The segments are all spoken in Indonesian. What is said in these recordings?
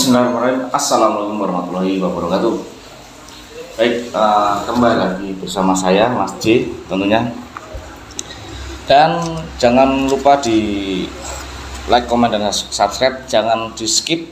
Bismillahirrahmanirrahim. Assalamualaikum warahmatullahi wabarakatuh. Baik, kembali lagi bersama saya Mas J tentunya. Dan jangan lupa di like, komen, dan subscribe. Jangan di skip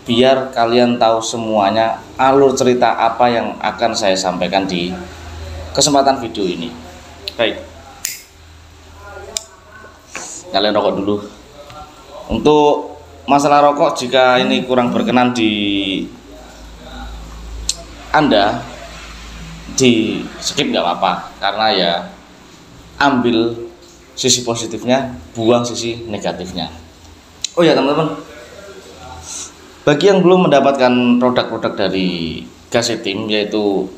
biar kalian tahu semuanya alur cerita apa yang akan saya sampaikan di kesempatan video ini. Baik, kalian rokok dulu. Untuk masalah rokok, jika ini kurang berkenan di Anda, di skip nggak apa-apa, karena ya ambil sisi positifnya, buang sisi negatifnya. Oh ya teman-teman, bagi yang belum mendapatkan produk-produk dari Gasetim, yaitu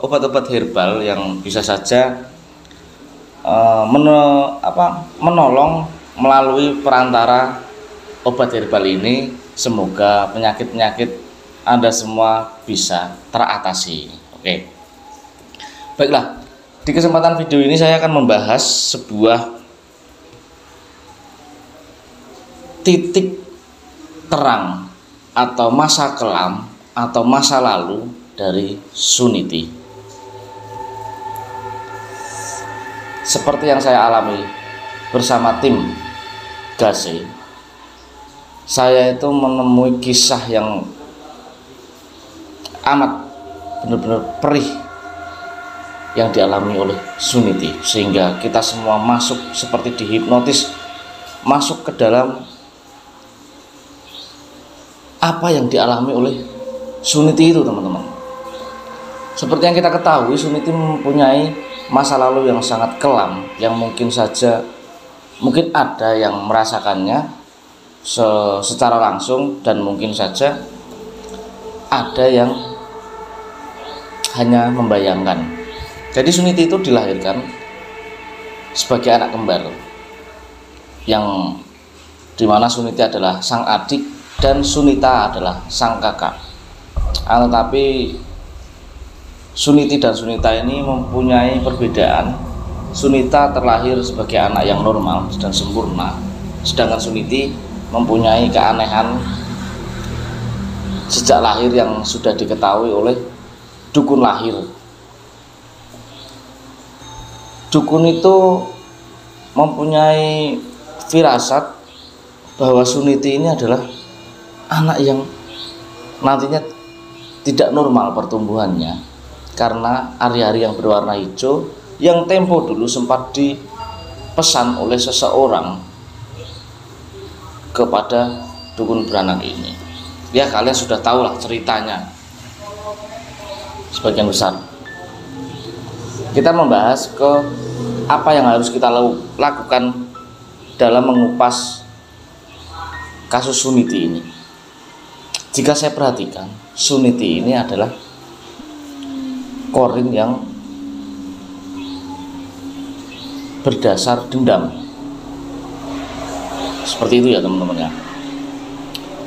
obat-obat herbal yang bisa saja menolong melalui perantara obat herbal ini, semoga penyakit-penyakit Anda semua bisa teratasi. Oke. Baiklah, di kesempatan video ini saya akan membahas sebuah titik terang atau masa kelam atau masa lalu dari Suniti. Seperti yang saya alami bersama tim Gase, saya itu menemui kisah yang amat benar-benar perih yang dialami oleh Suniti, sehingga kita semua masuk seperti dihipnotis, masuk ke dalam apa yang dialami oleh Suniti itu, teman-teman. Seperti yang kita ketahui, Suniti mempunyai masa lalu yang sangat kelam, yang mungkin ada yang merasakannya secara langsung, dan mungkin saja ada yang hanya membayangkan. Jadi Suniti itu dilahirkan sebagai anak kembar, yang dimana Suniti adalah sang adik dan Sunita adalah sang kakak. Tetapi Suniti dan Sunita ini mempunyai perbedaan. Sunita terlahir sebagai anak yang normal dan sempurna, sedangkan Suniti mempunyai keanehan sejak lahir yang sudah diketahui oleh dukun lahir. Dukun itu mempunyai firasat bahwa Suniti ini adalah anak yang nantinya tidak normal pertumbuhannya, karena ari-ari yang berwarna hijau yang tempo dulu sempat dipesan oleh seseorang kepada dukun beranak ini. Ya, kalian sudah tahu lah ceritanya sebagian besar. Kita membahas ke apa yang harus kita lakukan dalam mengupas kasus Suniti ini. Jika saya perhatikan, Suniti ini adalah korin yang berdasar dendam. Seperti itu ya teman-teman ya.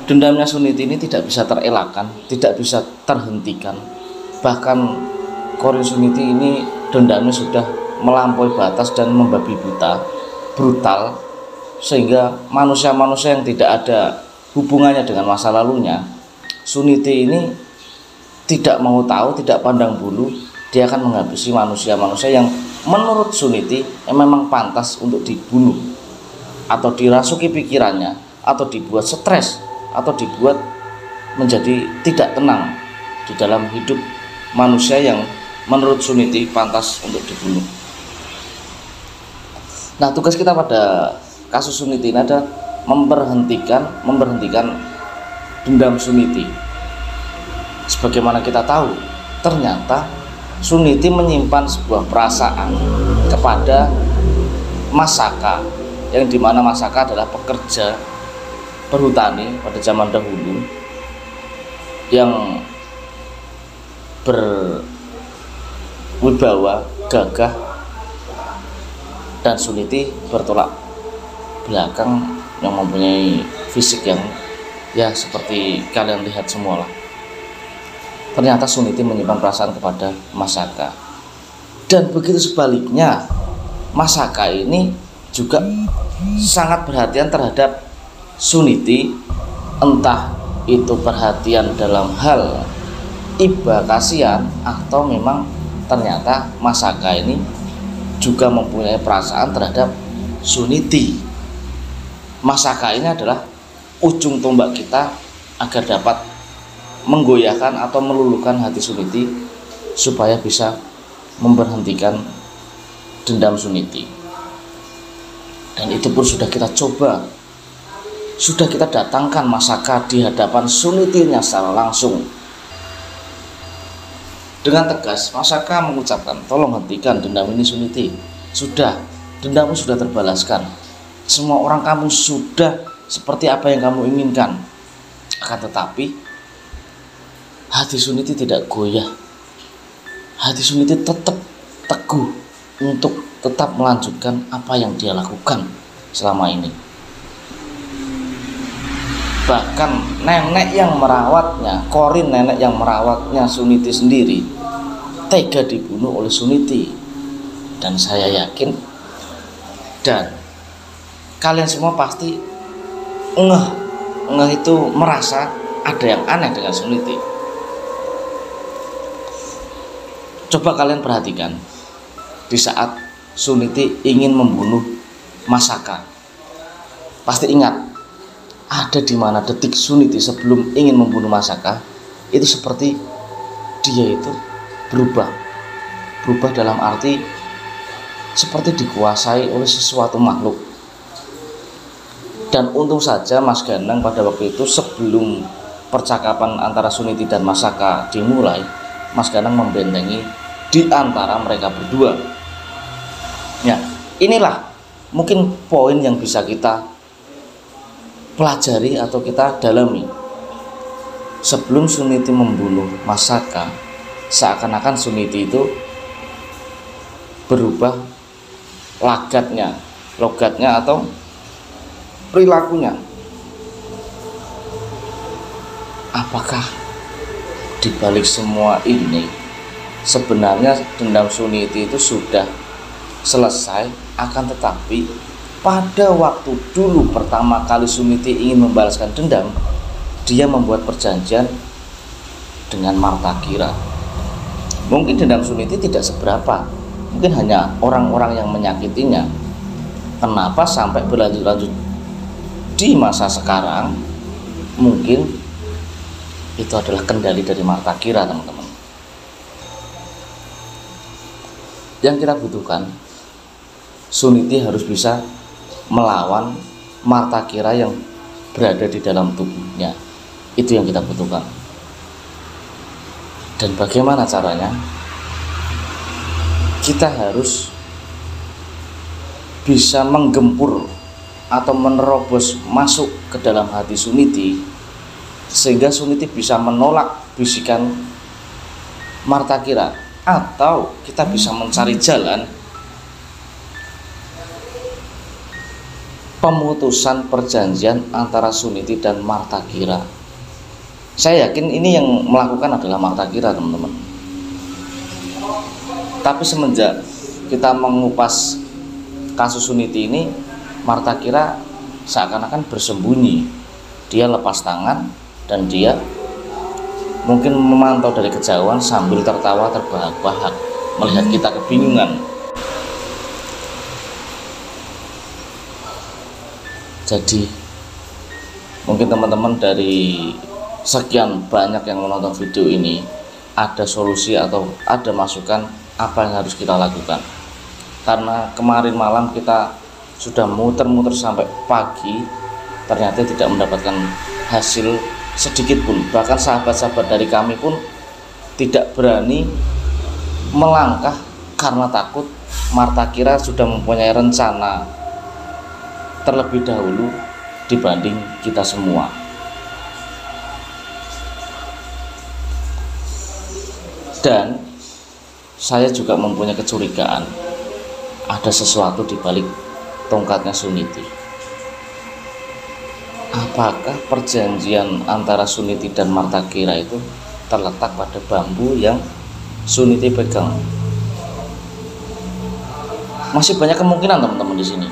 Dendamnya Suniti ini tidak bisa terelakkan, tidak bisa terhentikan. Bahkan korin Suniti ini dendamnya sudah melampaui batas dan membabi buta, brutal, sehingga manusia-manusia yang tidak ada hubungannya dengan masa lalunya, Suniti ini tidak mau tahu, tidak pandang bulu. Dia akan menghabisi manusia-manusia yang menurut Suniti memang pantas untuk dibunuh, atau dirasuki pikirannya, atau dibuat stres, atau dibuat menjadi tidak tenang di dalam hidup manusia yang menurut Suniti pantas untuk dibunuh. Nah, tugas kita pada kasus Suniti ini adalah memberhentikan dendam Suniti. Sebagaimana kita tahu, ternyata Suniti menyimpan sebuah perasaan kepada Mas Saka, yang dimana Mas Saka adalah pekerja perhutani pada zaman dahulu yang berwibawa, gagah, dan Suniti bertolak belakang yang mempunyai fisik yang ya seperti kalian lihat semua lah. Ternyata Suniti menyimpan perasaan kepada Mas Saka, dan begitu sebaliknya Mas Saka ini juga sangat perhatian terhadap Suniti, entah itu perhatian dalam hal iba kasihan, atau memang ternyata Mas Saka ini juga mempunyai perasaan terhadap Suniti. Mas Saka ini adalah ujung tombak kita agar dapat menggoyahkan atau meluluhkan hati Suniti supaya bisa memberhentikan dendam Suniti. Dan itu pun sudah kita coba, sudah kita datangkan Mas Saka di hadapan Sunitinya secara langsung. Dengan tegas Mas Saka mengucapkan, tolong hentikan dendam ini Suniti. Sudah, dendammu sudah terbalaskan. Semua orang kamu sudah seperti apa yang kamu inginkan. Akan tetapi hati Suniti tidak goyah. Hati Suniti tetap teguh untuk tetap melanjutkan apa yang dia lakukan selama ini. Bahkan nenek yang merawatnya, Korin nenek yang merawatnya Suniti sendiri, tega dibunuh oleh Suniti. Dan saya yakin, dan kalian semua pasti ngeh itu merasa ada yang aneh dengan Suniti. Coba kalian perhatikan, di saat Suniti ingin membunuh Mas Saka, pasti ingat ada di mana detik Suniti sebelum ingin membunuh Mas Saka itu seperti dia itu berubah dalam arti seperti dikuasai oleh sesuatu makhluk. Dan untung saja Mas Ganang pada waktu itu sebelum percakapan antara Suniti dan Mas Saka dimulai, Mas Ganang membentengi di antara mereka berdua. Ya, inilah mungkin poin yang bisa kita pelajari atau kita dalami. Sebelum Suniti membunuh Mas Saka, seakan-akan Suniti itu berubah logatnya atau perilakunya. Apakah di balik semua ini sebenarnya dendam Suniti itu sudah selesai? Akan tetapi pada waktu dulu pertama kali Suniti ingin membalaskan dendam, dia membuat perjanjian dengan Martakira. Mungkin dendam Suniti tidak seberapa, mungkin hanya orang-orang yang menyakitinya. Kenapa sampai berlanjut-lanjut di masa sekarang? Mungkin itu adalah kendali dari Martakira, teman-teman. Yang kita butuhkan, Suniti harus bisa melawan Martakira yang berada di dalam tubuhnya. Itu yang kita butuhkan. Dan bagaimana caranya? Kita harus bisa menggempur atau menerobos masuk ke dalam hati Suniti, sehingga Suniti bisa menolak bisikan Martakira, atau kita bisa mencari jalan pemutusan perjanjian antara Suniti dan Martakira. Saya yakin ini yang melakukan adalah Martakira, teman-teman. Tapi semenjak kita mengupas kasus Suniti ini, Martakira seakan-akan bersembunyi. Dia lepas tangan dan dia mungkin memantau dari kejauhan sambil tertawa terbahak-bahak melihat kita kebingungan. Jadi mungkin teman-teman dari sekian banyak yang menonton video ini ada solusi atau ada masukan apa yang harus kita lakukan. Karena kemarin malam kita sudah muter-muter sampai pagi, ternyata tidak mendapatkan hasil sedikit pun. Bahkan sahabat-sahabat dari kami pun tidak berani melangkah karena takut Martakira sudah mempunyai rencana terlebih dahulu dibanding kita semua. Dan saya juga mempunyai kecurigaan ada sesuatu di balik tongkatnya Suniti. Apakah perjanjian antara Suniti dan Martakira itu terletak pada bambu yang Suniti pegang? Masih banyak kemungkinan, teman-teman, di sini.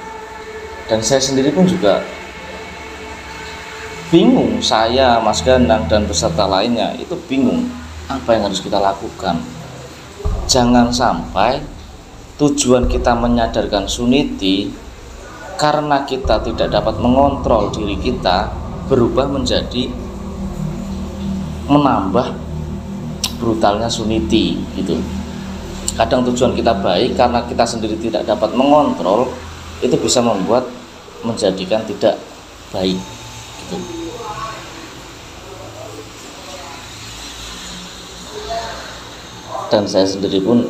Dan saya sendiri pun juga bingung, saya, Mas Ganang, dan peserta lainnya itu bingung apa yang harus kita lakukan. Jangan sampai tujuan kita menyadarkan Suniti karena kita tidak dapat mengontrol diri kita berubah menjadi menambah brutalnya Suniti gitu. Kadang tujuan kita baik, karena kita sendiri tidak dapat mengontrol, itu bisa membuat menjadikan tidak baik gitu. Dan saya sendiri pun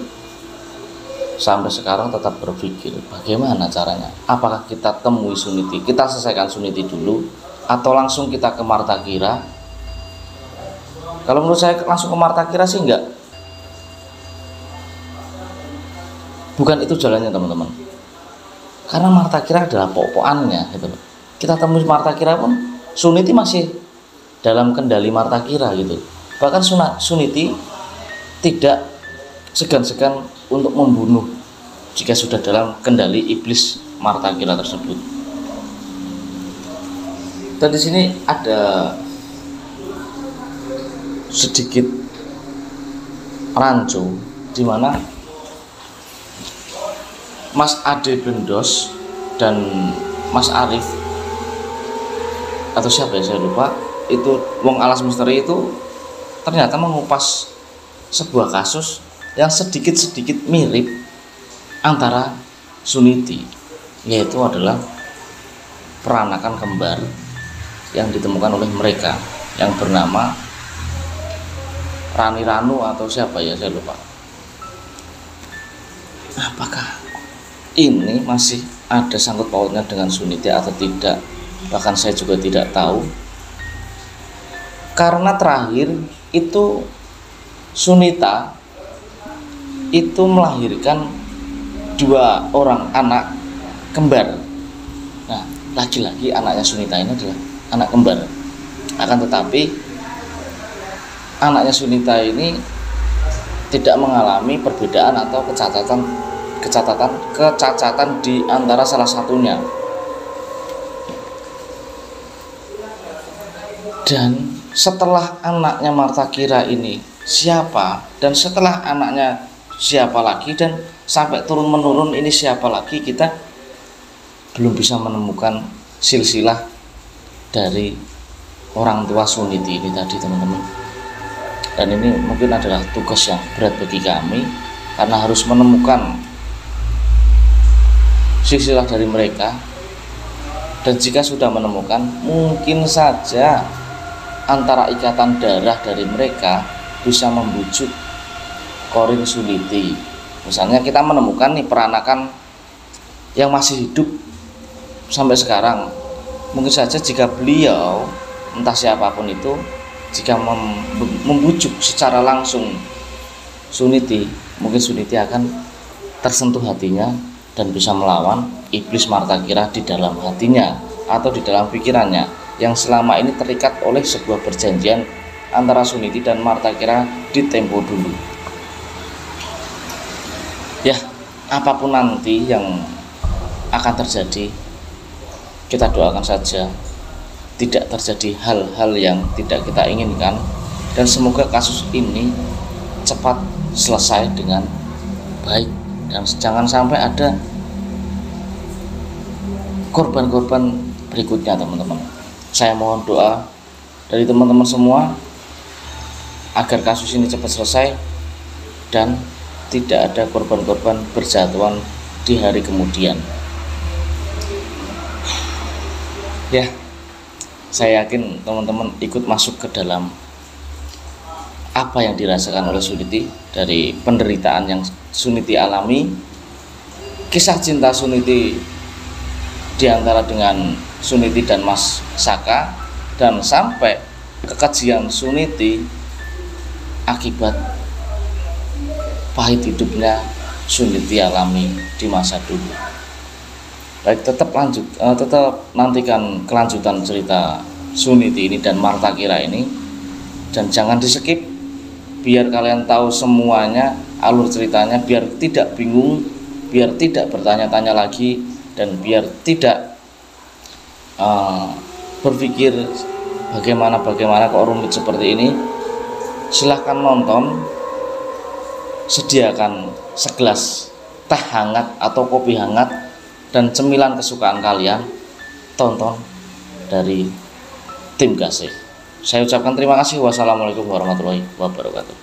sampai sekarang tetap berpikir bagaimana caranya. Apakah kita temui Suniti, kita selesaikan Suniti dulu, atau langsung kita ke Martakira? Kalau menurut saya langsung ke Martakira sih enggak. Bukan itu jalannya teman-teman. Karena Martakira adalah pokok-pokannya gitu. Kita temui Martakira pun Suniti masih dalam kendali Martakira gitu. Bahkan Suniti tidak segan-segan untuk membunuh jika sudah dalam kendali iblis Martakira tersebut. Dan di sini ada sedikit rancu di mana Mas Ade Bendos dan Mas Arif atau siapa ya saya lupa, itu Wong Alas Misteri itu ternyata mengupas sebuah kasus yang sedikit-sedikit mirip antara Suniti, yaitu adalah peranakan kembar yang ditemukan oleh mereka yang bernama Rani Ranu atau siapa ya saya lupa. Apakah ini masih ada sangkut pautnya dengan Suniti atau tidak? Bahkan saya juga tidak tahu, karena terakhir itu Sunita itu melahirkan 2 orang anak kembar. Nah, lagi-lagi anaknya Sunita ini adalah anak kembar. Akan tetapi anaknya Sunita ini tidak mengalami perbedaan atau kecacatan di antara salah satunya. Dan setelah anaknya Martakira ini siapa, dan setelah anaknya siapa lagi, dan sampai turun menurun ini siapa lagi, kita belum bisa menemukan silsilah dari orang tua Suniti ini tadi teman-teman. Dan ini mungkin adalah tugas yang berat bagi kami, karena harus menemukan silsilah dari mereka. Dan jika sudah menemukan, mungkin saja antara ikatan darah dari mereka bisa membujuk Korin Suniti. Misalnya kita menemukan nih peranakan yang masih hidup sampai sekarang, mungkin saja jika beliau, entah siapapun itu, jika membujuk secara langsung Suniti, mungkin Suniti akan tersentuh hatinya dan bisa melawan iblis Martakira di dalam hatinya atau di dalam pikirannya yang selama ini terikat oleh sebuah perjanjian antara Suniti dan Martakira di tempo dulu. Ya, apapun nanti yang akan terjadi, kita doakan saja tidak terjadi hal-hal yang tidak kita inginkan, dan semoga kasus ini cepat selesai dengan baik, dan jangan sampai ada korban-korban berikutnya teman-teman. Saya mohon doa dari teman-teman semua agar kasus ini cepat selesai dan tidak ada korban-korban berjatuhan di hari kemudian. Ya, saya yakin teman-teman ikut masuk ke dalam apa yang dirasakan oleh Suniti dari penderitaan yang Suniti alami, kisah cinta Suniti diantara dengan Suniti dan Mas Saka, dan sampai kekejian Suniti akibat pahit hidupnya Suniti alami di masa dulu. Baik, tetap nantikan kelanjutan cerita Suniti ini dan Martakira ini, dan jangan di skip biar kalian tahu semuanya alur ceritanya, biar tidak bingung, biar tidak bertanya-tanya lagi, dan biar tidak berpikir bagaimana kok rumit seperti ini. Silahkan nonton, sediakan segelas teh hangat atau kopi hangat dan cemilan kesukaan kalian, tonton dari tim Gasih. Saya ucapkan terima kasih. Wassalamualaikum warahmatullahi wabarakatuh.